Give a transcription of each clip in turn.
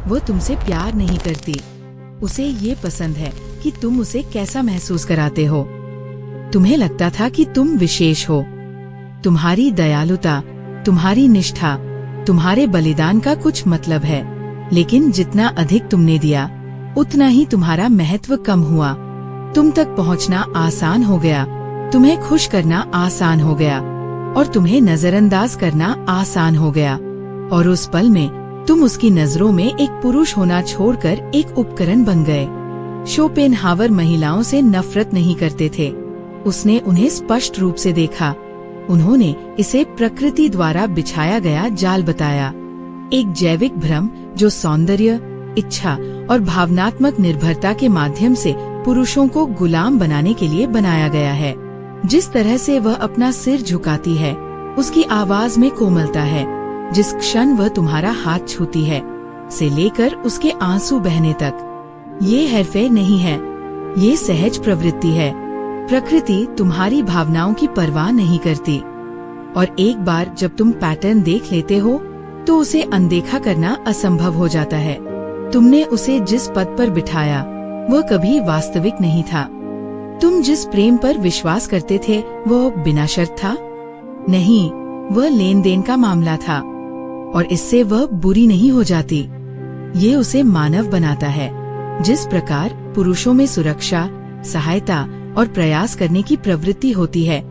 वो तुमसे प्यार नहीं करती। उसे ये पसंद है कि तुम उसे कैसा महसूस कराते हो। तुम्हें लगता था कि तुम विशेष हो। तुम्हारी दयालुता, तुम्हारी निष्ठा, तुम्हारे बलिदान का कुछ मतलब है। लेकिन जितना अधिक तुमने दिया, उतना ही तुम्हारा महत्व कम हुआ। तुम तक पहुंचना आसान हो गया, तुम्हें खुश करना आसान हो गया और तुम्हें नजरअंदाज करना आसान हो गया। और उस पल में तुम उसकी नजरों में एक पुरुष होना छोड़कर एक उपकरण बन गए। शोपेनहावर महिलाओं से नफरत नहीं करते थे। उसने उन्हें स्पष्ट रूप से देखा। उन्होंने इसे प्रकृति द्वारा बिछाया गया जाल बताया, एक जैविक भ्रम जो सौंदर्य, इच्छा और भावनात्मक निर्भरता के माध्यम से पुरुषों को गुलाम बनाने के लिए बनाया गया है। जिस तरह से वह अपना सिर झुकाती है, उसकी आवाज में कोमलता है। जिस क्षण वह तुम्हारा हाथ छूती है, से लेकर उसके आंसू बहने तक, ये हेरफेर नहीं है, ये सहज प्रवृत्ति है। प्रकृति तुम्हारी भावनाओं की परवाह नहीं करती। और एक बार जब तुम पैटर्न देख लेते हो, तो उसे अनदेखा करना असंभव हो जाता है। तुमने उसे जिस पद पर बिठाया, वह कभी वास्तविक नहीं था। तुम जिस प्रेम पर विश्वास करते थे, वो बिना शर्त था। नहीं, वह लेन देन का मामला था। और इससे वह बुरी नहीं हो जाती। ये उसे मानव बनाता है। जिस प्रकार पुरुषों में सुरक्षा, सहायता और प्रयास करने की प्रवृत्ति होती है,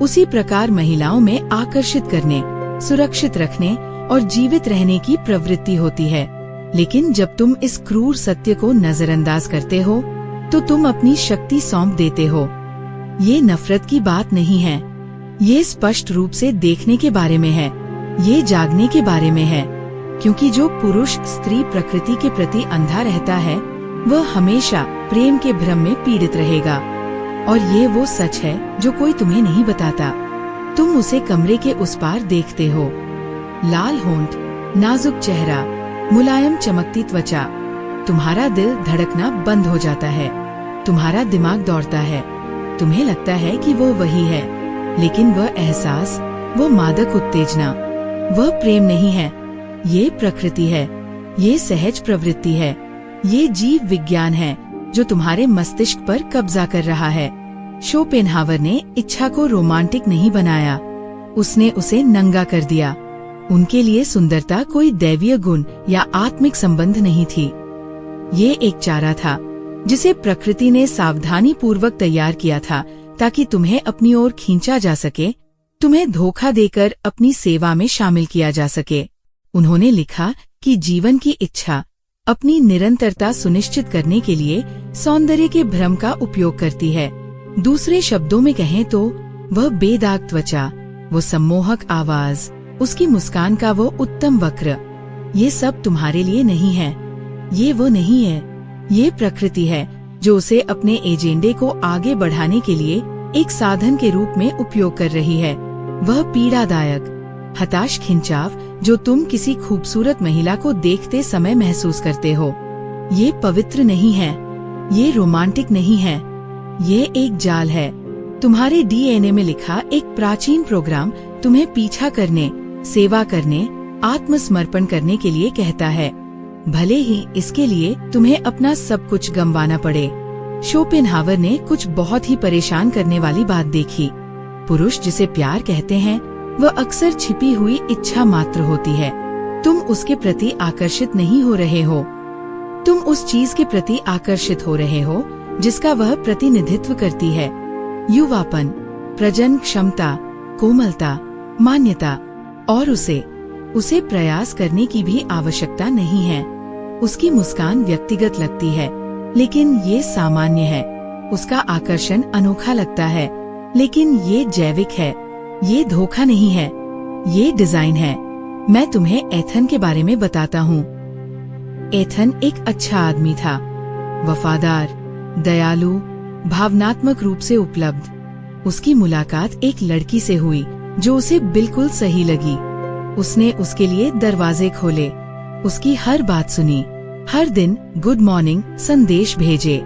उसी प्रकार महिलाओं में आकर्षित करने, सुरक्षित रखने और जीवित रहने की प्रवृत्ति होती है। लेकिन जब तुम इस क्रूर सत्य को नजरअंदाज करते हो, तो तुम अपनी शक्ति सौंप देते हो। ये नफरत की बात नहीं है। ये स्पष्ट रूप से देखने के बारे में है। ये जागने के बारे में है। क्योंकि जो पुरुष स्त्री प्रकृति के प्रति अंधा रहता है, वह हमेशा प्रेम के भ्रम में पीड़ित रहेगा। और ये वो सच है जो कोई तुम्हें नहीं बताता। तुम उसे कमरे के उस पार देखते हो। लाल होंठ, नाजुक चेहरा, मुलायम चमकती त्वचा। तुम्हारा दिल धड़कना बंद हो जाता है। तुम्हारा दिमाग दौड़ता है। तुम्हें लगता है कि वो वही है। लेकिन वह एहसास, वो मादक उत्तेजना, वह प्रेम नहीं है। ये प्रकृति है। ये सहज प्रवृत्ति है। ये जीव विज्ञान है जो तुम्हारे मस्तिष्क पर कब्जा कर रहा है। शोपेनहावर ने इच्छा को रोमांटिक नहीं बनाया, उसने उसे नंगा कर दिया। उनके लिए सुंदरता कोई दैवीय गुण या आत्मिक संबंध नहीं थी। ये एक चारा था जिसे प्रकृति ने सावधानी पूर्वक तैयार किया था ताकि तुम्हें अपनी ओर खींचा जा सके, तुम्हें धोखा देकर अपनी सेवा में शामिल किया जा सके। उन्होंने लिखा कि जीवन की इच्छा अपनी निरंतरता सुनिश्चित करने के लिए सौंदर्य के भ्रम का उपयोग करती है। दूसरे शब्दों में कहें तो वह बेदाग त्वचा, वो सम्मोहक आवाज, उसकी मुस्कान का वो उत्तम वक्र, ये सब तुम्हारे लिए नहीं है। ये वो नहीं है। ये प्रकृति है जो उसे अपने एजेंडे को आगे बढ़ाने के लिए एक साधन के रूप में उपयोग कर रही है। वह पीड़ादायक, हताश खिंचाव जो तुम किसी खूबसूरत महिला को देखते समय महसूस करते हो, ये पवित्र नहीं है। ये रोमांटिक नहीं है। ये एक जाल है। तुम्हारे डीएनए में लिखा एक प्राचीन प्रोग्राम तुम्हें पीछा करने, सेवा करने, आत्मसमर्पण करने के लिए कहता है, भले ही इसके लिए तुम्हें अपना सब कुछ गंवाना पड़े। शोपेनहावर ने कुछ बहुत ही परेशान करने वाली बात देखी। पुरुष जिसे प्यार कहते हैं, वह अक्सर छिपी हुई इच्छा मात्र होती है। तुम उसके प्रति आकर्षित नहीं हो रहे हो। तुम उस चीज के प्रति आकर्षित हो रहे हो जिसका वह प्रतिनिधित्व करती है। युवापन, प्रजनन क्षमता, कोमलता, मान्यता। और उसे प्रयास करने की भी आवश्यकता नहीं है। उसकी मुस्कान व्यक्तिगत लगती है, लेकिन ये सामान्य है। उसका आकर्षण अनोखा लगता है, लेकिन ये जैविक है। ये धोखा नहीं है, ये डिजाइन है। मैं तुम्हें एथन के बारे में बताता हूँ। एथन एक अच्छा आदमी था, वफादार, दयालु, भावनात्मक रूप से उपलब्ध। उसकी मुलाकात एक लड़की से हुई जो उसे बिल्कुल सही लगी। उसने उसके लिए दरवाजे खोले, उसकी हर बात सुनी, हर दिन गुड मॉर्निंग संदेश भेजे,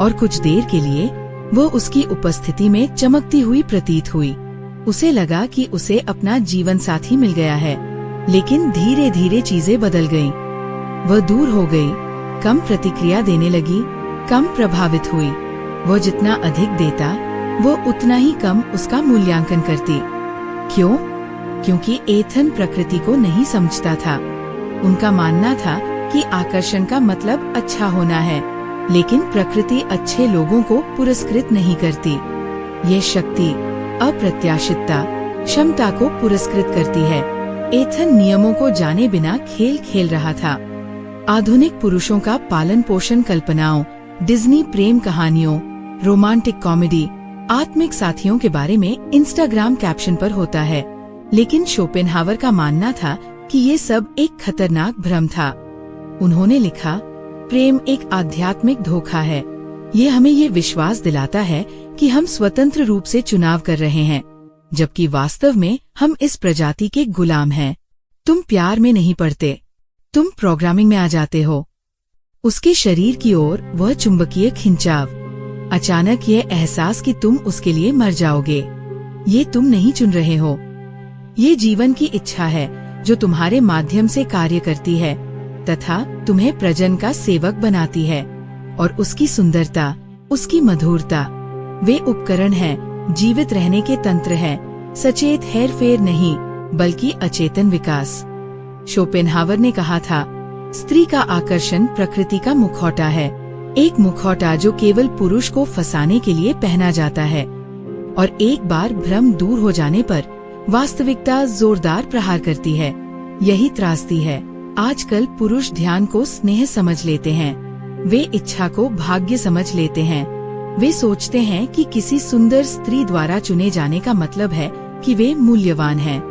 और कुछ देर के लिए वो उसकी उपस्थिति में चमकती हुई प्रतीत हुई। उसे लगा कि उसे अपना जीवन साथी मिल गया है। लेकिन धीरे धीरे चीजें बदल गईं। वह दूर हो गई, कम प्रतिक्रिया देने लगी, कम प्रभावित हुई। वह जितना अधिक देता, वो उतना ही कम उसका मूल्यांकन करती। क्यों? क्योंकि एथन प्रकृति को नहीं समझता था। उनका मानना था कि आकर्षण का मतलब अच्छा होना है, लेकिन प्रकृति अच्छे लोगों को पुरस्कृत नहीं करती। ये शक्ति, अप्रत्याशितता, क्षमता को पुरस्कृत करती है। एथन नियमों को जाने बिना खेल खेल रहा था। आधुनिक पुरुषों का पालन पोषण कल्पनाओं, डिज्नी प्रेम कहानियों, रोमांटिक कॉमेडी, आत्मिक साथियों के बारे में इंस्टाग्राम कैप्शन पर होता है, लेकिन शोपेनहावर का मानना था कि ये सब एक खतरनाक भ्रम था। उन्होंने लिखा, प्रेम एक आध्यात्मिक धोखा है। ये हमें ये विश्वास दिलाता है कि हम स्वतंत्र रूप से चुनाव कर रहे हैं, जबकि वास्तव में हम इस प्रजाति के गुलाम हैं। तुम प्यार में नहीं पड़ते, तुम प्रोग्रामिंग में आ जाते हो। उसके शरीर की ओर वह चुंबकीय खिंचाव, अचानक ये एहसास कि तुम उसके लिए मर जाओगे। ये तुम नहीं चुन रहे हो। ये जीवन की इच्छा है जो तुम्हारे माध्यम से कार्य करती है तथा तुम्हें प्रजन का सेवक बनाती है। और उसकी सुंदरता, उसकी मधुरता, वे उपकरण हैं, जीवित रहने के तंत्र हैं, सचेत हेरफेर नहीं बल्कि अचेतन विकास। शोपेनहावर ने कहा था, स्त्री का आकर्षण प्रकृति का मुखौटा है, एक मुखौटा जो केवल पुरुष को फंसाने के लिए पहना जाता है। और एक बार भ्रम दूर हो जाने पर वास्तविकता जोरदार प्रहार करती है। यही त्रासदी है। आजकल पुरुष ध्यान को स्नेह समझ लेते हैं, वे इच्छा को भाग्य समझ लेते हैं। वे सोचते हैं कि किसी सुंदर स्त्री द्वारा चुने जाने का मतलब है कि वे मूल्यवान हैं,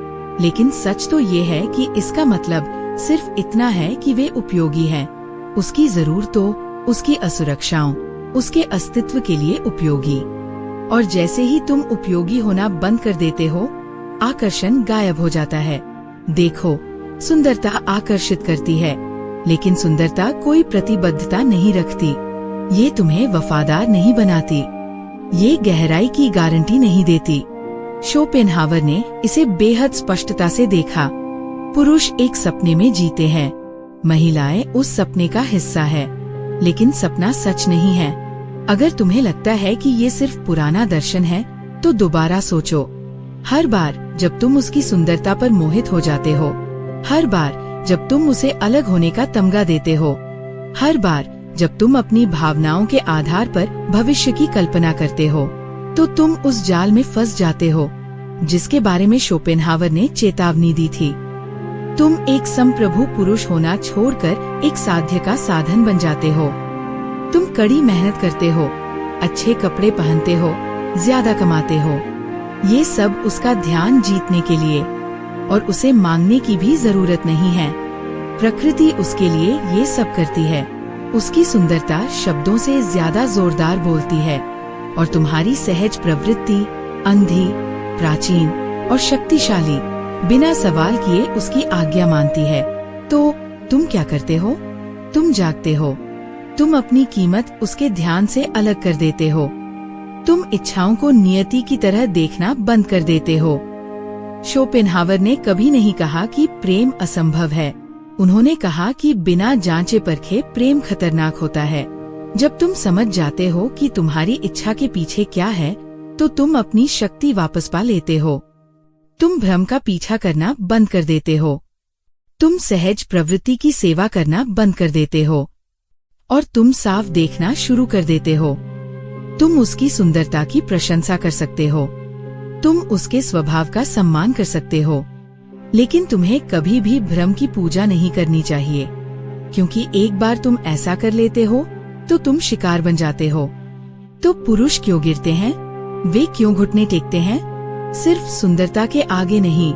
लेकिन सच तो ये है कि इसका मतलब सिर्फ इतना है कि वे उपयोगी हैं, उसकी जरूरतों, उसकी असुरक्षाओं, उसके अस्तित्व के लिए उपयोगी। और जैसे ही तुम उपयोगी होना बंद कर देते हो, आकर्षण गायब हो जाता है। देखो, सुंदरता आकर्षित करती है, लेकिन सुंदरता कोई प्रतिबद्धता नहीं रखती। ये तुम्हें वफादार नहीं बनाती, ये गहराई की गारंटी नहीं देती। शोपेनहावर ने इसे बेहद स्पष्टता से देखा। पुरुष एक सपने में जीते हैं, महिलाएं उस सपने का हिस्सा है, लेकिन सपना सच नहीं है। अगर तुम्हें लगता है कि ये सिर्फ पुराना दर्शन है, तो दोबारा सोचो। हर बार जब तुम उसकी सुंदरता पर मोहित हो जाते हो, हर बार जब तुम उसे अलग होने का तमगा देते हो, हर बार जब तुम अपनी भावनाओं के आधार पर भविष्य की कल्पना करते हो, तो तुम उस जाल में फंस जाते हो जिसके बारे में शोपेनहावर ने चेतावनी दी थी। तुम एक संप्रभु पुरुष होना छोड़कर एक साध्य का साधन बन जाते हो। तुम कड़ी मेहनत करते हो, अच्छे कपड़े पहनते हो, ज्यादा कमाते हो, ये सब उसका ध्यान जीतने के लिए, और उसे मांगने की भी जरूरत नहीं है। प्रकृति उसके लिए ये सब करती है। उसकी सुंदरता शब्दों से ज्यादा जोरदार बोलती है, और तुम्हारी सहज प्रवृत्ति अंधी, प्राचीन और शक्तिशाली बिना सवाल किए उसकी आज्ञा मानती है। तो तुम क्या करते हो? तुम जागते हो। तुम अपनी कीमत उसके ध्यान से अलग कर देते हो। तुम इच्छाओं को नियति की तरह देखना बंद कर देते हो। शोपेनहावर ने कभी नहीं कहा कि प्रेम असंभव है। उन्होंने कहा कि बिना जांचे परखे प्रेम खतरनाक होता है। जब तुम समझ जाते हो कि तुम्हारी इच्छा के पीछे क्या है, तो तुम अपनी शक्ति वापस पा लेते हो। तुम भ्रम का पीछा करना बंद कर देते हो। तुम सहज प्रवृत्ति की सेवा करना बंद कर देते हो, और तुम साफ देखना शुरू कर देते हो। तुम उसकी सुंदरता की प्रशंसा कर सकते हो, तुम उसके स्वभाव का सम्मान कर सकते हो, लेकिन तुम्हें कभी भी भ्रम की पूजा नहीं करनी चाहिए, क्योंकि एक बार तुम ऐसा कर लेते हो तो तुम शिकार बन जाते हो। तो पुरुष क्यों गिरते हैं? वे क्यों घुटने टेकते हैं? सिर्फ सुंदरता के आगे नहीं,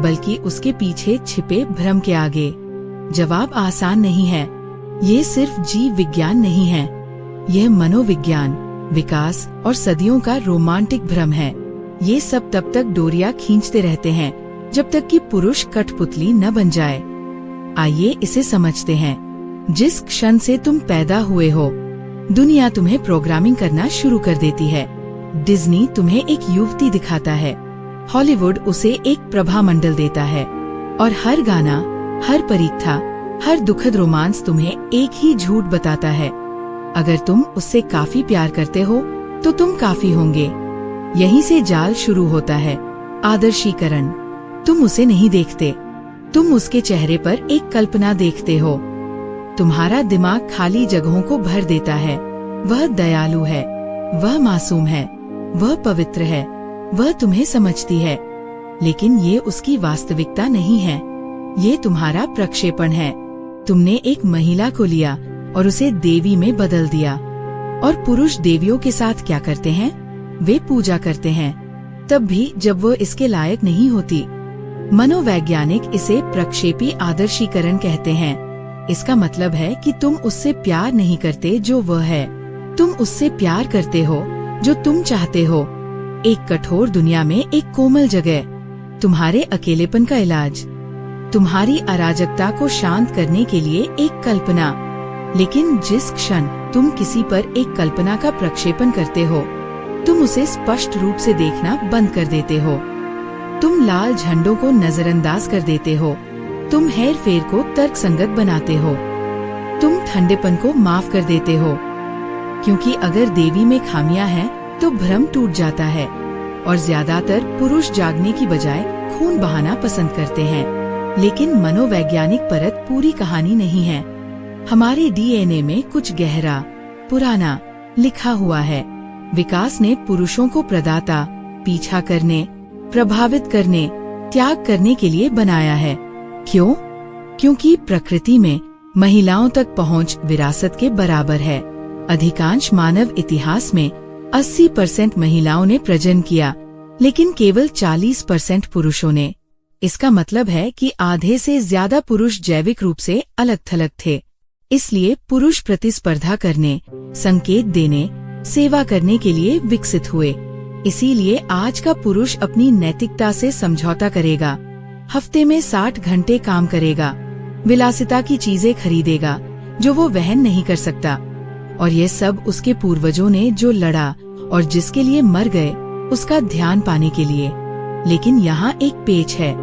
बल्कि उसके पीछे छिपे भ्रम के आगे। जवाब आसान नहीं है। ये सिर्फ जीव विज्ञान नहीं है, यह मनोविज्ञान, विकास और सदियों का रोमांटिक भ्रम है। ये सब तब तक डोरियां खींचते रहते हैं जब तक कि पुरुष कठपुतली न बन जाए। आइए इसे समझते हैं। जिस क्षण से तुम पैदा हुए हो, दुनिया तुम्हें प्रोग्रामिंग करना शुरू कर देती है। डिज्नी तुम्हें एक युवती दिखाता है, हॉलीवुड उसे एक प्रभामंडल देता है, और हर गाना, हर परीक्षा, हर दुखद रोमांस तुम्हें एक ही झूठ बताता है। अगर तुम उससे काफी प्यार करते हो तो तुम काफी होंगे। यहीं से जाल शुरू होता है। आदर्शीकरण। तुम उसे नहीं देखते, तुम उसके चेहरे पर एक कल्पना देखते हो। तुम्हारा दिमाग खाली जगहों को भर देता है। वह दयालु है, वह मासूम है, वह पवित्र है, वह तुम्हें समझती है। लेकिन ये उसकी वास्तविकता नहीं है, ये तुम्हारा प्रक्षेपण है। तुमने एक महिला को लिया और उसे देवी में बदल दिया। और पुरुष देवियों के साथ क्या करते हैं? वे पूजा करते हैं, तब भी जब वो इसके लायक नहीं होती। मनोवैज्ञानिक इसे प्रक्षेपी आदर्शीकरण कहते हैं। इसका मतलब है कि तुम उससे प्यार नहीं करते जो वह है, तुम उससे प्यार करते हो जो तुम चाहते हो। एक कठोर दुनिया में एक कोमल जगह, तुम्हारे अकेलेपन का इलाज, तुम्हारी अराजकता को शांत करने के लिए एक कल्पना। लेकिन जिस क्षण तुम किसी पर एक कल्पना का प्रक्षेपण करते हो, तुम उसे स्पष्ट रूप से देखना बंद कर देते हो। तुम लाल झंडों को नजरअंदाज कर देते हो, तुम हेर फेर को तर्कसंगत बनाते हो, तुम ठंडेपन को माफ कर देते हो। क्योंकि अगर देवी में खामियां हैं, तो भ्रम टूट जाता है। और ज्यादातर पुरुष जागने की बजाय खून बहाना पसंद करते हैं। लेकिन मनोवैज्ञानिक परत पूरी कहानी नहीं है। हमारे डीएनए में कुछ गहरा, पुराना लिखा हुआ है। विकास ने पुरुषों को प्रदाता, पीछा करने, प्रभावित करने, त्याग करने के लिए बनाया है। क्यों? क्योंकि प्रकृति में महिलाओं तक पहुंच विरासत के बराबर है। अधिकांश मानव इतिहास में 80% महिलाओं ने प्रजनन किया, लेकिन केवल 40% पुरुषों ने। इसका मतलब है कि आधे से ज्यादा पुरुष जैविक रूप से अलग थलग थे। इसलिए पुरुष प्रतिस्पर्धा करने, संकेत देने, सेवा करने के लिए विकसित हुए। इसीलिए आज का पुरुष अपनी नैतिकता से समझौता करेगा, हफ्ते में 60 घंटे काम करेगा, विलासिता की चीजें खरीदेगा जो वो वहन नहीं कर सकता। और ये सब उसके पूर्वजों ने जो लड़ा और जिसके लिए मर गए, उसका ध्यान पाने के लिए। लेकिन यहाँ एक पेच है,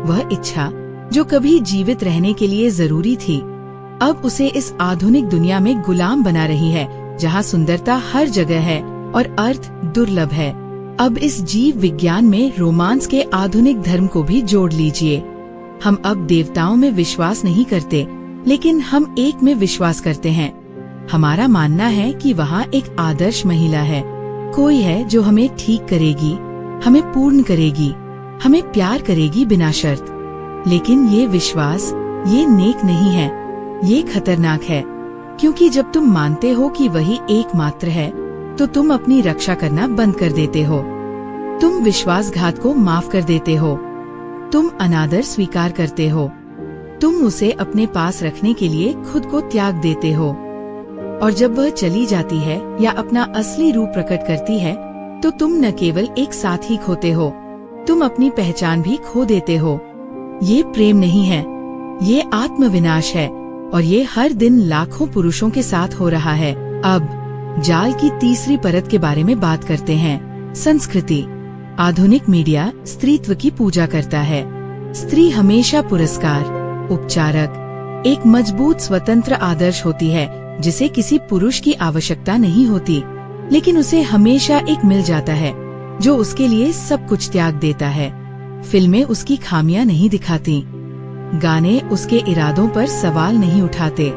वह इच्छा जो कभी जीवित रहने के लिए जरूरी थी, अब उसे इस आधुनिक दुनिया में गुलाम बना रही है, जहाँ सुंदरता हर जगह है और अर्थ दुर्लभ है। अब इस जीव विज्ञान में रोमांस के आधुनिक धर्म को भी जोड़ लीजिए। हम अब देवताओं में विश्वास नहीं करते, लेकिन हम एक में विश्वास करते हैं। हमारा मानना है कि वहाँ एक आदर्श महिला है, कोई है जो हमें ठीक करेगी, हमें पूर्ण करेगी, हमें प्यार करेगी बिना शर्त। लेकिन ये विश्वास, ये नेक नहीं है, ये खतरनाक है। क्योंकि जब तुम मानते हो कि वही एकमात्र है, तो तुम अपनी रक्षा करना बंद कर देते हो। तुम विश्वासघात को माफ कर देते हो, तुम अनादर स्वीकार करते हो, तुम उसे अपने पास रखने के लिए खुद को त्याग देते हो। और जब वह चली जाती है या अपना असली रूप प्रकट करती है, तो तुम न केवल एक साथी खोते हो, तुम अपनी पहचान भी खो देते हो। ये प्रेम नहीं है, ये आत्मविनाश है, और ये हर दिन लाखों पुरुषों के साथ हो रहा है। अब जाल की तीसरी परत के बारे में बात करते हैं, संस्कृति। आधुनिक मीडिया स्त्रीत्व की पूजा करता है। स्त्री हमेशा पुरस्कार, उपचारक, एक मजबूत स्वतंत्र आदर्श होती है जिसे किसी पुरुष की आवश्यकता नहीं होती, लेकिन उसे हमेशा एक मिल जाता है जो उसके लिए सब कुछ त्याग देता है। फिल्में उसकी खामियां नहीं दिखाती, गाने उसके इरादों पर सवाल नहीं उठाते,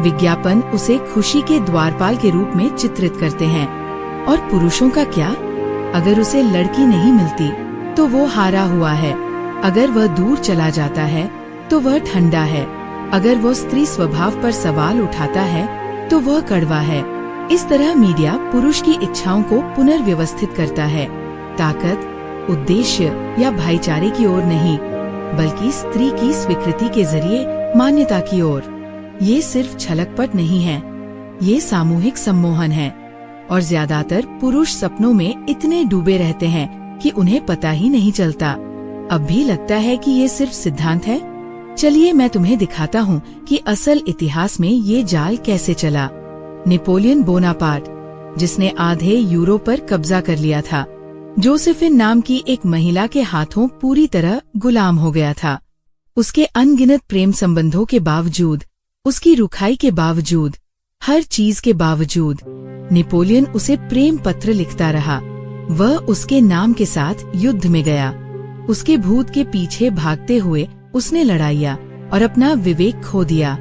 विज्ञापन उसे खुशी के द्वारपाल के रूप में चित्रित करते हैं। और पुरुषों का क्या? अगर उसे लड़की नहीं मिलती तो वो हारा हुआ है, अगर वह दूर चला जाता है तो वह ठंडा है, अगर वो स्त्री स्वभाव पर सवाल उठाता है तो वह कड़वा है। इस तरह मीडिया पुरुष की इच्छाओं को पुनर्व्यवस्थित करता है, ताकत, उद्देश्य या भाईचारे की ओर नहीं, बल्कि स्त्री की स्वीकृति के जरिए मान्यता की ओर। ये सिर्फ छलकपट नहीं है, ये सामूहिक सम्मोहन है। और ज्यादातर पुरुष सपनों में इतने डूबे रहते हैं कि उन्हें पता ही नहीं चलता। अब भी लगता है कि ये सिर्फ सिद्धांत है। चलिए मैं तुम्हें दिखाता हूँ कि असल इतिहास में ये जाल कैसे चला। नेपोलियन बोनापार्ट, जिसने आधे यूरोप पर कब्जा कर लिया था, जोसेफिन नाम की एक महिला के हाथों पूरी तरह गुलाम हो गया था। उसके अनगिनत प्रेम संबंधों के बावजूद, उसकी रुखाई के बावजूद, हर चीज के बावजूद नेपोलियन उसे प्रेम पत्र लिखता रहा। वह उसके नाम के साथ युद्ध में गया। उसके भूत के पीछे भागते हुए उसने लड़ाइयाँ और अपना विवेक खो दिया।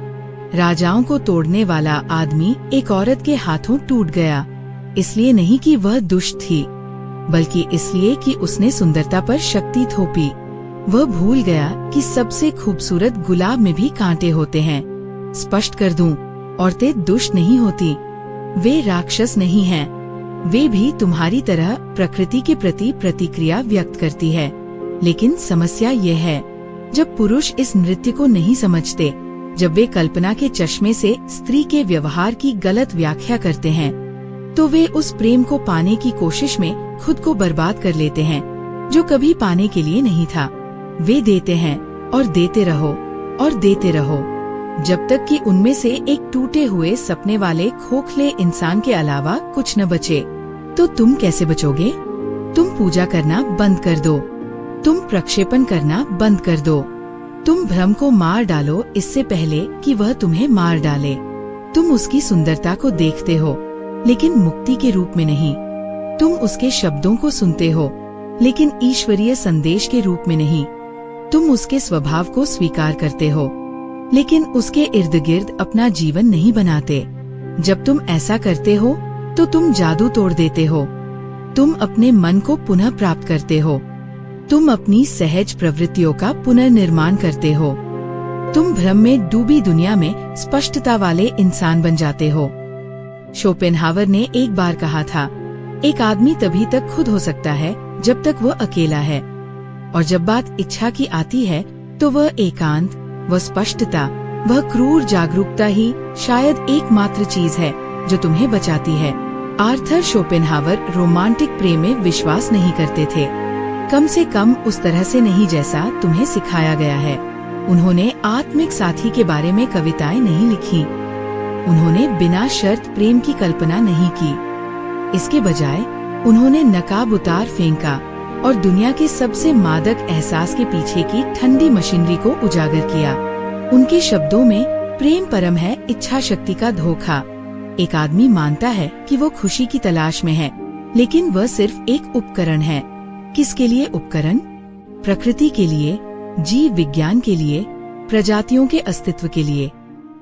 राजाओं को तोड़ने वाला आदमी एक औरत के हाथों टूट गया, इसलिए नहीं कि वह दुष्ट थी, बल्कि इसलिए कि उसने सुंदरता पर शक्ति थोपी। वह भूल गया कि सबसे खूबसूरत गुलाब में भी कांटे होते हैं। स्पष्ट कर दूं, औरतें दुष्ट नहीं होती, वे राक्षस नहीं हैं। वे भी तुम्हारी तरह प्रकृति के प्रति प्रतिक्रिया व्यक्त करती है। लेकिन समस्या ये है, जब पुरुष इस नृत्य को नहीं समझते, जब वे कल्पना के चश्मे से स्त्री के व्यवहार की गलत व्याख्या करते हैं, तो वे उस प्रेम को पाने की कोशिश में खुद को बर्बाद कर लेते हैं जो कभी पाने के लिए नहीं था। वे देते हैं और देते रहो और देते रहो, जब तक कि उनमें से एक टूटे हुए सपने वाले खोखले इंसान के अलावा कुछ न बचे। तो तुम कैसे बचोगे? तुम पूजा करना बंद कर दो, तुम प्रक्षेपण करना बंद कर दो, तुम भ्रम को मार डालो इससे पहले कि वह तुम्हें मार डाले। तुम उसकी सुंदरता को देखते हो, लेकिन मुक्ति के रूप में नहीं। तुम उसके शब्दों को सुनते हो, लेकिन ईश्वरीय संदेश के रूप में नहीं। तुम उसके स्वभाव को स्वीकार करते हो, लेकिन उसके इर्द गिर्द अपना जीवन नहीं बनाते। जब तुम ऐसा करते हो, तो तुम जादू तोड़ देते हो। तुम अपने मन को पुनः प्राप्त करते हो। तुम अपनी सहज प्रवृत्तियों का पुनर्निर्माण करते हो। तुम भ्रम में डूबी दुनिया में स्पष्टता वाले इंसान बन जाते हो। शोपेनहावर ने एक बार कहा था, एक आदमी तभी तक खुद हो सकता है जब तक वह अकेला है, और जब बात इच्छा की आती है तो वह एकांत, वह स्पष्टता, वह क्रूर जागरूकता ही शायद एकमात्र चीज है जो तुम्हें बचाती है। आर्थर शोपेनहावर रोमांटिक प्रेम में विश्वास नहीं करते थे, कम से कम उस तरह से नहीं जैसा तुम्हें सिखाया गया है। उन्होंने आत्मिक साथी के बारे में कविताएं नहीं लिखी। उन्होंने बिना शर्त प्रेम की कल्पना नहीं की। इसके बजाय उन्होंने नकाब उतार फेंका और दुनिया के सबसे मादक एहसास के पीछे की ठंडी मशीनरी को उजागर किया। उनके शब्दों में प्रेम परम है इच्छा शक्ति का धोखा। एक आदमी मानता है कि वो खुशी की तलाश में है, लेकिन वह सिर्फ एक उपकरण है। किसके लिए उपकरण? प्रकृति के लिए, जीव विज्ञान के लिए, प्रजातियों के अस्तित्व के लिए,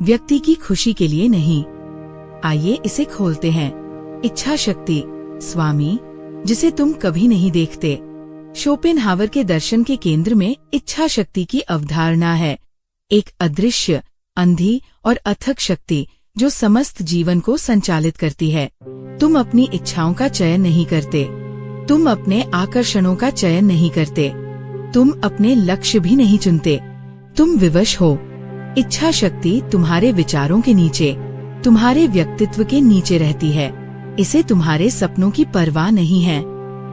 व्यक्ति की खुशी के लिए नहीं। आइए इसे खोलते हैं। इच्छा शक्ति, स्वामी, जिसे तुम कभी नहीं देखते। शोपेनहावर के दर्शन के केंद्र में इच्छा शक्ति की अवधारणा है, एक अदृश्य, अंधी और अथक शक्ति जो समस्त जीवन को संचालित करती है। तुम अपनी इच्छाओं का चयन नहीं करते, तुम अपने आकर्षणों का चयन नहीं करते, तुम अपने लक्ष्य भी नहीं चुनते, तुम विवश हो। इच्छा शक्ति तुम्हारे विचारों के नीचे, तुम्हारे व्यक्तित्व के नीचे रहती है। इसे तुम्हारे सपनों की परवाह नहीं है,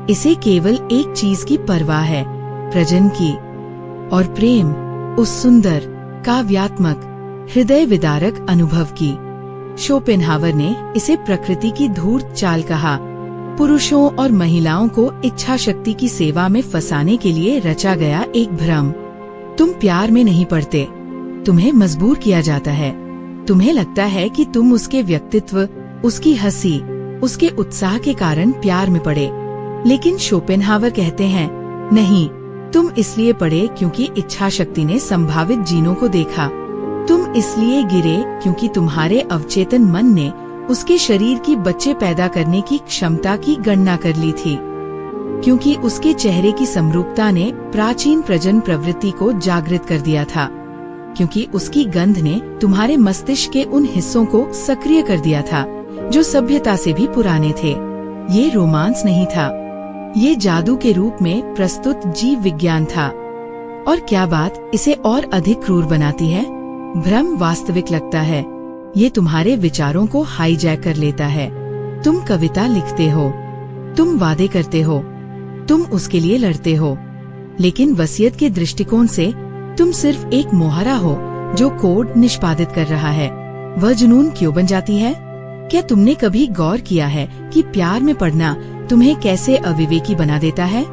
इसे केवल एक चीज की परवाह है, प्रजनन की। और प्रेम उस सुंदर, काव्यात्मक, हृदय विदारक अनुभव की। शोपेनहावर ने इसे प्रकृति की धूर्त चाल कहा, पुरुषों और महिलाओं को इच्छा शक्ति की सेवा में फंसाने के लिए रचा गया एक भ्रम। तुम प्यार में नहीं पड़ते, तुम्हें मजबूर किया जाता है। तुम्हें लगता है कि तुम उसके व्यक्तित्व, उसकी हंसी, उसके उत्साह के कारण प्यार में पड़े। लेकिन शोपेनहावर कहते हैं, नहीं, तुम इसलिए पड़े क्योंकि इच्छा शक्ति ने संभावित जीनों को देखा। तुम इसलिए गिरे क्योंकि तुम्हारे अवचेतन मन ने उसके शरीर की बच्चे पैदा करने की क्षमता की गणना कर ली थी, क्योंकि उसके चेहरे की समरूपता ने प्राचीन प्रजनन प्रवृत्ति को जागृत कर दिया था, क्योंकि उसकी गंध ने तुम्हारे मस्तिष्क के उन हिस्सों को सक्रिय कर दिया था जो सभ्यता से भी पुराने थे। ये रोमांस नहीं था, ये जादू के रूप में प्रस्तुत जीव विज्ञान था। और क्या बात इसे और अधिक क्रूर बनाती है? भ्रम वास्तविक लगता है, ये तुम्हारे विचारों को हाईजैक कर लेता है। तुम कविता लिखते हो, तुम वादे करते हो, तुम उसके लिए लड़ते हो, लेकिन वसीयत के दृष्टिकोण से तुम सिर्फ एक मोहरा हो जो कोड निष्पादित कर रहा है। वह जुनून क्यों बन जाती है? क्या तुमने कभी गौर किया है कि प्यार में पड़ना तुम्हें कैसे अविवेकी बना देता है?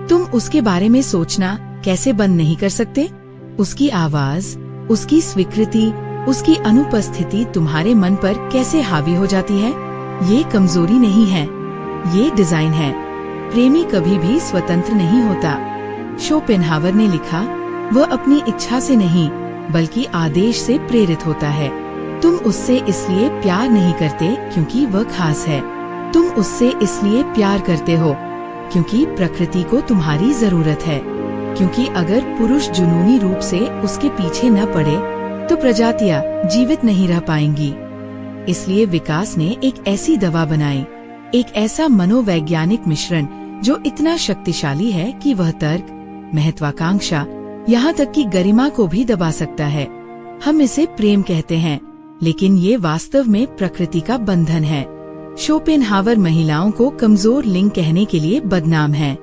तुम उसके बारे में सोचना कैसे बंद नहीं कर सकते? उसकी आवाज, उसकी स्वीकृति, उसकी अनुपस्थिति तुम्हारे मन पर कैसे हावी हो जाती है। ये कमजोरी नहीं है, ये डिजाइन है। प्रेमी कभी भी स्वतंत्र नहीं होता। शोपेनहावर ने लिखा, वह अपनी इच्छा से नहीं बल्कि आदेश से प्रेरित होता है। तुम उससे इसलिए प्यार नहीं करते क्योंकि वह खास है, तुम उससे इसलिए प्यार करते हो क्योंकि प्रकृति को तुम्हारी जरूरत है। क्योंकि अगर पुरुष जुनूनी रूप से उसके पीछे न पड़े तो प्रजातियां जीवित नहीं रह पाएंगी। इसलिए विकास ने एक ऐसी दवा बनाई, एक ऐसा मनोवैज्ञानिक मिश्रण जो इतना शक्तिशाली है कि वह तर्क, महत्वाकांक्षा, यहाँ तक कि गरिमा को भी दबा सकता है। हम इसे प्रेम कहते हैं, लेकिन ये वास्तव में प्रकृति का बंधन है। शोपेनहावर महिलाओं को कमजोर लिंग कहने के लिए बदनाम है।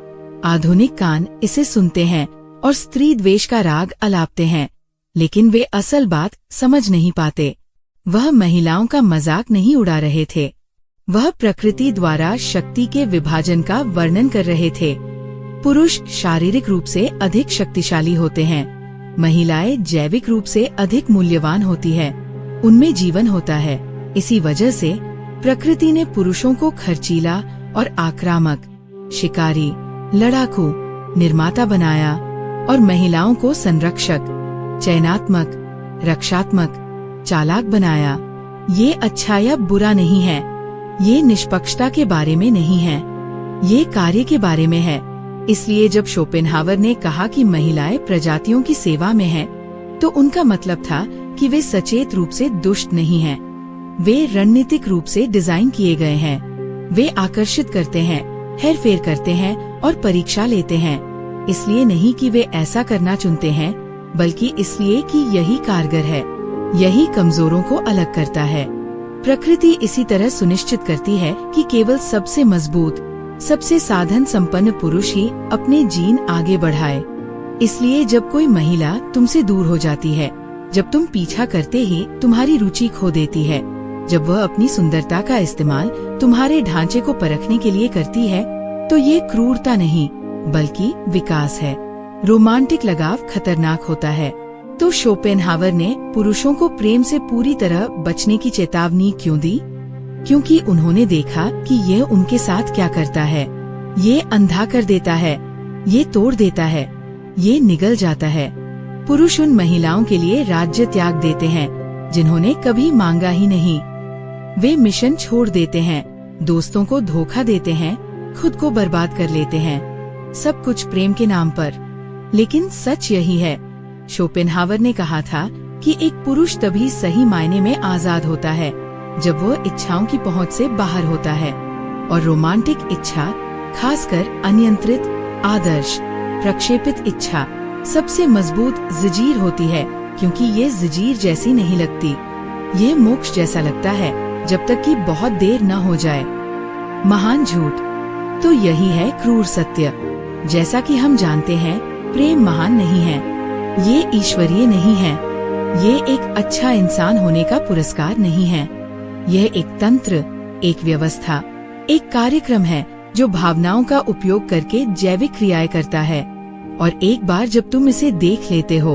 आधुनिक कान इसे सुनते हैं और स्त्री द्वेष का राग अलापते हैं, लेकिन वे असल बात समझ नहीं पाते। वह महिलाओं का मजाक नहीं उड़ा रहे थे, वह प्रकृति द्वारा शक्ति के विभाजन का वर्णन कर रहे थे। पुरुष शारीरिक रूप से अधिक शक्तिशाली होते हैं, महिलाएं जैविक रूप से अधिक मूल्यवान होती है, उनमें जीवन होता है। इसी वजह से प्रकृति ने पुरुषों को खर्चीला और आक्रामक, शिकारी, लड़ाकू, निर्माता बनाया और महिलाओं को संरक्षक, चयनात्मक, रक्षात्मक, चालाक बनाया। ये अच्छा या बुरा नहीं है, ये निष्पक्षता के बारे में नहीं है, ये कार्य के बारे में है। इसलिए जब शोपेनहावर ने कहा कि महिलाएं प्रजातियों की सेवा में हैं, तो उनका मतलब था कि वे सचेत रूप से दुष्ट नहीं हैं। वे रणनीतिक रूप से डिजाइन किए गए हैं। वे आकर्षित करते हैं, हेरफेर करते हैं और परीक्षा लेते हैं। इसलिए नहीं कि वे ऐसा करना चुनते हैं, बल्कि इसलिए कि यही कारगर है, यही कमजोरों को अलग करता है। प्रकृति इसी तरह सुनिश्चित करती है कि केवल सबसे मजबूत, सबसे साधन संपन्न पुरुष ही अपने जीन आगे बढ़ाए। इसलिए जब कोई महिला तुमसे दूर हो जाती है, जब तुम पीछा करते ही तुम्हारी रुचि खो देती है, जब वह अपनी सुंदरता का इस्तेमाल तुम्हारे ढांचे को परखने के लिए करती है, तो ये क्रूरता नहीं बल्कि विकास है। रोमांटिक लगाव खतरनाक होता है। तो शोपेनहावर ने पुरुषों को प्रेम से पूरी तरह बचने की चेतावनी क्यों दी? क्योंकि उन्होंने देखा कि ये उनके साथ क्या करता है। ये अंधा कर देता है, ये तोड़ देता है, ये निगल जाता है। पुरुष उन महिलाओं के लिए राज्य त्याग देते हैं जिन्होंने कभी मांगा ही नहीं। वे मिशन छोड़ देते हैं, दोस्तों को धोखा देते हैं, खुद को बर्बाद कर लेते हैं, सब कुछ प्रेम के नाम पर। लेकिन सच यही है। शोपेनहावर ने कहा था कि एक पुरुष तभी सही मायने में आजाद होता है जब वो इच्छाओं की पहुंच से बाहर होता है। और रोमांटिक इच्छा, खासकर अनियंत्रित, आदर्श, प्रक्षेपित इच्छा सबसे मजबूत जंजीर होती है, क्योंकि ये जंजीर जैसी नहीं लगती। ये मोक्ष जैसा लगता है जब तक कि बहुत देर न हो जाए। महान झूठ तो यही है क्रूर सत्य। जैसा कि हम जानते हैं, प्रेम महान नहीं है, ये ईश्वरीय नहीं है, ये एक अच्छा इंसान होने का पुरस्कार नहीं है। यह एक तंत्र, एक व्यवस्था, एक कार्यक्रम है जो भावनाओं का उपयोग करके जैविक क्रियाएं करता है। और एक बार जब तुम इसे देख लेते हो,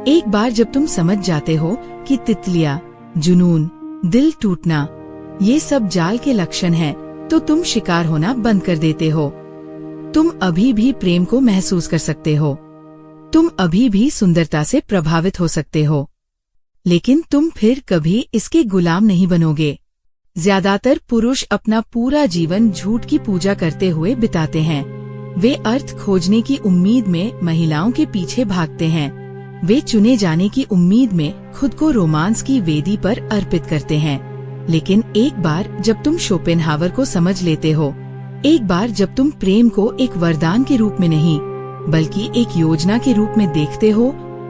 एक बार जब तुम समझ जाते हो कि तितलियां, जुनून, दिल टूटना, ये सब जाल के लक्षण हैं, तो तुम शिकार होना बंद कर देते हो। तुम अभी भी प्रेम को महसूस कर सकते हो, तुम अभी भी सुंदरता से प्रभावित हो सकते हो, लेकिन तुम फिर कभी इसके गुलाम नहीं बनोगे। ज्यादातर पुरुष अपना पूरा जीवन झूठ की पूजा करते हुए बिताते हैं। वे अर्थ खोजने की उम्मीद में महिलाओं के पीछे भागते हैं। वे चुने जाने की उम्मीद में खुद को रोमांस की वेदी पर अर्पित करते हैं। लेकिन एक बार जब तुम शोपेनहावर को समझ लेते हो, एक बार जब तुम प्रेम को एक वरदान के रूप में नहीं बल्कि एक योजना के रूप में देखते हो,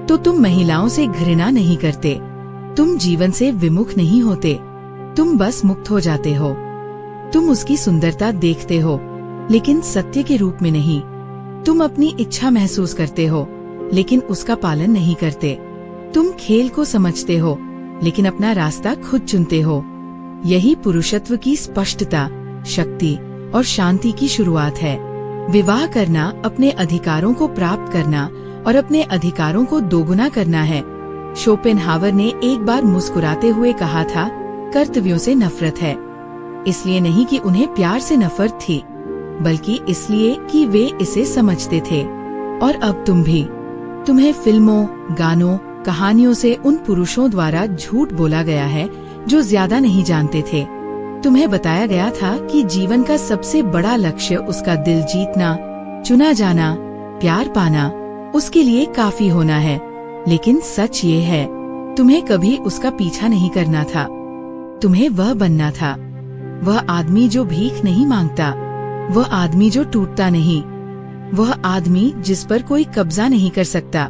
तो तुम महिलाओं से घृणा नहीं करते, तुम जीवन से विमुख नहीं होते, तुम बस मुक्त हो जाते हो। तुम उसकी सुंदरता देखते हो, लेकिन सत्य के रूप में नहीं। तुम अपनी इच्छा महसूस करते हो, लेकिन उसका पालन नहीं करते। तुम खेल को समझते हो, लेकिन अपना रास्ता खुद चुनते हो। यही पुरुषत्व की स्पष्टता, शक्ति और शांति की शुरुआत है। विवाह करना, अपने अधिकारों को प्राप्त करना और अपने अधिकारों को दोगुना करना है। शोपेनहावर ने एक बार मुस्कुराते हुए कहा था, कर्तव्यों से नफरत है, इसलिए नहीं कि उन्हें प्यार से नफरत थी, बल्कि इसलिए कि वे इसे समझते थे। और अब तुम भी, तुम्हें फिल्मों, गानों, कहानियों से उन पुरुषों द्वारा झूठ बोला गया है जो ज्यादा नहीं जानते थे। तुम्हें बताया गया था कि जीवन का सबसे बड़ा लक्ष्य उसका दिल जीतना, चुना जाना, प्यार पाना, उसके लिए काफी होना है। लेकिन सच ये है, तुम्हें कभी उसका पीछा नहीं करना था। तुम्हें वह बनना था, वह आदमी जो भीख नहीं मांगता, वह आदमी जो टूटता नहीं, वह आदमी जिस पर कोई कब्जा नहीं कर सकता।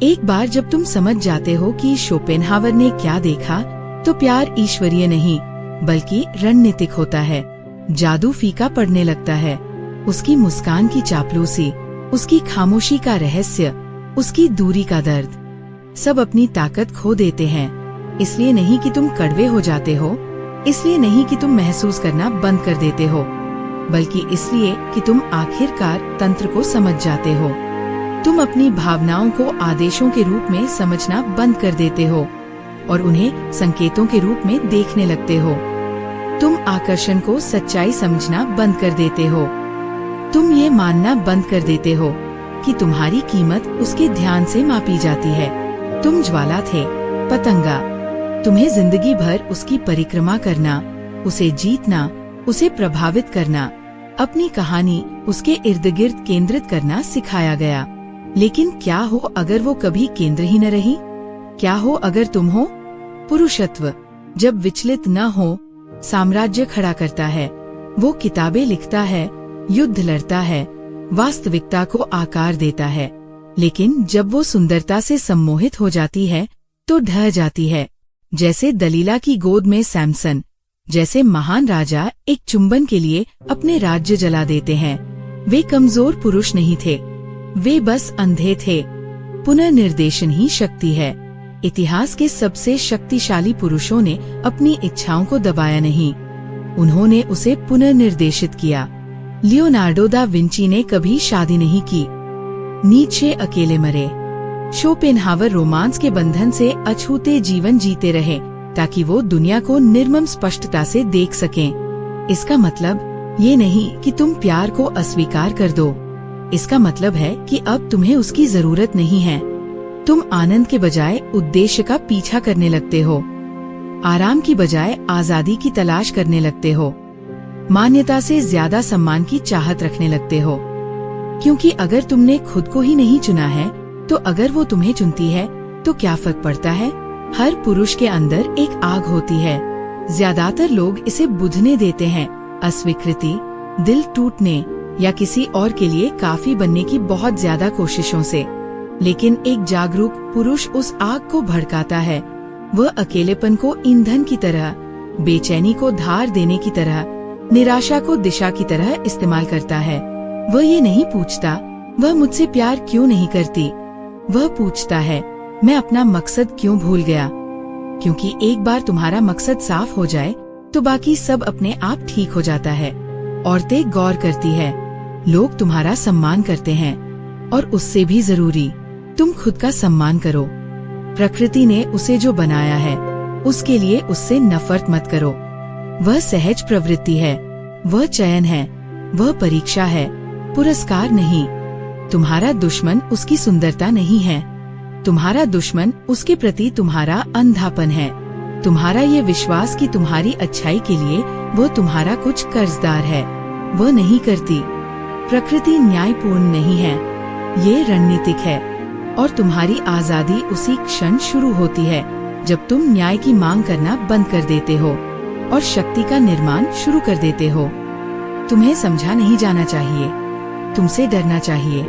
एक बार जब तुम समझ जाते हो कि शोपेनहावर ने क्या देखा, तो प्यार ईश्वरीय नहीं बल्कि रणनीतिक होता है। जादू फीका पड़ने लगता है। उसकी मुस्कान की चापलूसी, उसकी खामोशी का रहस्य, उसकी दूरी का दर्द, सब अपनी ताकत खो देते हैं। इसलिए नहीं कि तुम कड़वे हो जाते हो, इसलिए नहीं कि तुम महसूस करना बंद कर देते हो, बल्कि इसलिए कि तुम आखिरकार तंत्र को समझ जाते हो। तुम अपनी भावनाओं को आदेशों के रूप में समझना बंद कर देते हो और उन्हें संकेतों के रूप में देखने लगते हो। तुम आकर्षण को सच्चाई समझना बंद कर देते हो। तुम ये मानना बंद कर देते हो कि तुम्हारी कीमत उसके ध्यान से मापी जाती है। तुम ज्वाला थे, पतंगा। तुम्हें जिंदगी भर उसकी परिक्रमा करना, उसे जीतना, उसे प्रभावित करना, अपनी कहानी उसके इर्द गिर्द केंद्रित करना सिखाया गया। लेकिन क्या हो अगर वो कभी केंद्र ही न रही? क्या हो अगर तुम हो? पुरुषत्व जब विचलित न हो, साम्राज्य खड़ा करता है। वो किताबें लिखता है, युद्ध लड़ता है, वास्तविकता को आकार देता है। लेकिन जब वो सुंदरता से सम्मोहित हो जाती है तो ढह जाती है। जैसे दलीला की गोद में सैमसन, जैसे महान राजा एक चुंबन के लिए अपने राज्य जला देते हैं। वे कमजोर पुरुष नहीं थे, वे बस अंधे थे। पुनर्निर्देशन ही शक्ति है। इतिहास के सबसे शक्तिशाली पुरुषों ने अपनी इच्छाओं को दबाया नहीं, उन्होंने उसे पुनर्निर्देशित किया। लियोनार्डो दा विंची ने कभी शादी नहीं की, नीत्शे अकेले मरे। शोपेनहावर रोमांस के बंधन से अछूते जीवन जीते रहे ताकि वो दुनिया को निर्मम स्पष्टता से देख सकें। इसका मतलब ये नहीं कि तुम प्यार को अस्वीकार कर दो, इसका मतलब है कि अब तुम्हें उसकी जरूरत नहीं है। तुम आनंद के बजाय उद्देश्य का पीछा करने लगते हो, आराम की बजाय आजादी की तलाश करने लगते हो, मान्यता से ज्यादा सम्मान की चाहत रखने लगते हो। क्योंकि अगर तुमने खुद को ही नहीं चुना है, तो अगर वो तुम्हें चुनती है तो क्या फर्क पड़ता है? हर पुरुष के अंदर एक आग होती है। ज्यादातर लोग इसे बुझने देते हैं, अस्वीकृति, दिल टूटने या किसी और के लिए काफी बनने की बहुत ज्यादा कोशिशों से। लेकिन एक जागरूक पुरुष उस आग को भड़काता है। वह अकेलेपन को ईंधन की तरह, बेचैनी को धार देने की तरह, निराशा को दिशा की तरह इस्तेमाल करता है। वह ये नहीं पूछता, वह मुझसे प्यार क्यों नहीं करती। वह पूछता है, मैं अपना मकसद क्यों भूल गया। क्योंकि एक बार तुम्हारा मकसद साफ हो जाए तो बाकी सब अपने आप ठीक हो जाता है। औरतें गौर करती है, लोग तुम्हारा सम्मान करते हैं, और उससे भी जरूरी तुम खुद का सम्मान करो। प्रकृति ने उसे जो बनाया है उसके लिए उससे नफरत मत करो। वह सहज प्रवृत्ति है, वह चयन है, वह परीक्षा है, पुरस्कार नहीं। तुम्हारा दुश्मन उसकी सुंदरता नहीं है, तुम्हारा दुश्मन उसके प्रति तुम्हारा अंधापन है। तुम्हारा ये विश्वास कि तुम्हारी अच्छाई के लिए वो तुम्हारा कुछ कर्जदार है, वह नहीं करती। प्रकृति न्यायपूर्ण नहीं है, ये रणनीतिक है। और तुम्हारी आजादी उसी क्षण शुरू होती है जब तुम न्याय की मांग करना बंद कर देते हो और शक्ति का निर्माण शुरू कर देते हो। तुम्हें समझा नहीं जाना चाहिए, तुमसे डरना चाहिए।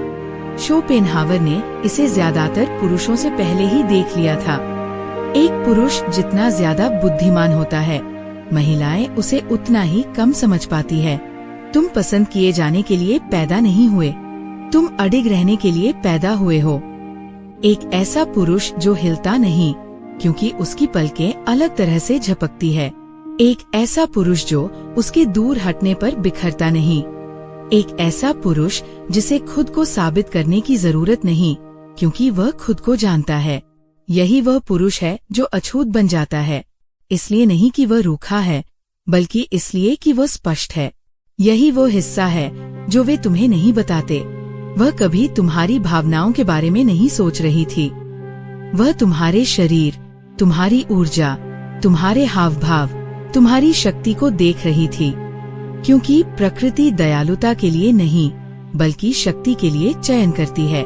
शोपेनहावर ने इसे ज्यादातर पुरुषों से पहले ही देख लिया था। एक पुरुष जितना ज्यादा बुद्धिमान होता है, महिलाएं उसे उतना ही कम समझ पाती है। तुम पसंद किए जाने के लिए पैदा नहीं हुए, तुम अडिग रहने के लिए पैदा हुए हो। एक ऐसा पुरुष जो हिलता नहीं क्योंकि उसकी पलकें अलग तरह से झपकती है। एक ऐसा पुरुष जो उसके दूर हटने पर बिखरता नहीं। एक ऐसा पुरुष जिसे खुद को साबित करने की जरूरत नहीं, क्योंकि वह खुद को जानता है। यही वह पुरुष है जो अछूत बन जाता है, इसलिए नहीं कि वह रूखा है, बल्कि इसलिए कि वह स्पष्ट है। यही वो हिस्सा है जो वे तुम्हें नहीं बताते। वह कभी तुम्हारी भावनाओं के बारे में नहीं सोच रही थी। वह तुम्हारे शरीर, तुम्हारी ऊर्जा, तुम्हारे हाव भाव, तुम्हारी शक्ति को देख रही थी, क्योंकि प्रकृति दयालुता के लिए नहीं बल्कि शक्ति के लिए चयन करती है।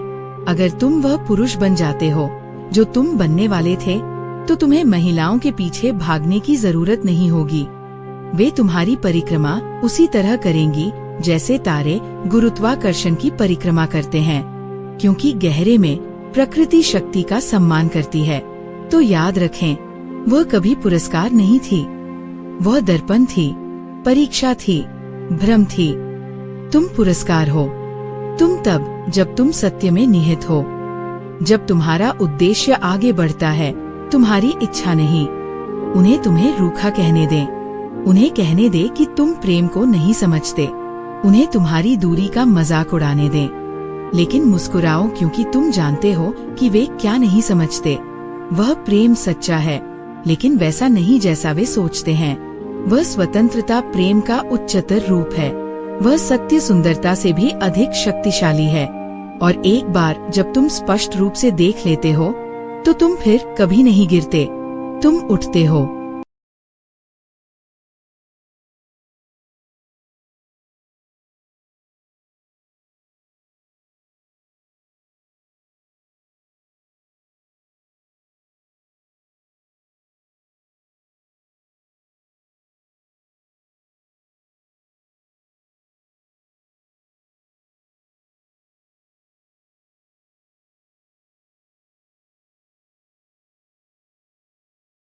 अगर तुम वह पुरुष बन जाते हो जो तुम बनने वाले थे, तो तुम्हें महिलाओं के पीछे भागने की जरूरत नहीं होगी। वे तुम्हारी परिक्रमा उसी तरह करेंगी जैसे तारे गुरुत्वाकर्षण की परिक्रमा करते हैं, क्योंकि गहरे में प्रकृति शक्ति का सम्मान करती है। तो याद रखें, वह कभी पुरस्कार नहीं थी, वह दर्पण थी, परीक्षा थी, भ्रम थी। तुम पुरस्कार हो तुम तब जब तुम सत्य में निहित हो, जब तुम्हारा उद्देश्य आगे बढ़ता है, तुम्हारी इच्छा नहीं। उन्हें तुम्हें रूखा कहने दें, उन्हें कहने दे कि तुम प्रेम को नहीं समझते, उन्हें तुम्हारी दूरी का मजाक उड़ाने दें, लेकिन मुस्कुराओ क्योंकि तुम जानते हो कि वे क्या नहीं समझते। वह प्रेम सच्चा है, लेकिन वैसा नहीं जैसा वे सोचते हैं। वह स्वतंत्रता प्रेम का उच्चतर रूप है। वह सत्य सुंदरता से भी अधिक शक्तिशाली है। और एक बार जब तुम स्पष्ट रूप से देख लेते हो, तो तुम फिर कभी नहीं गिरते, तुम उठते हो।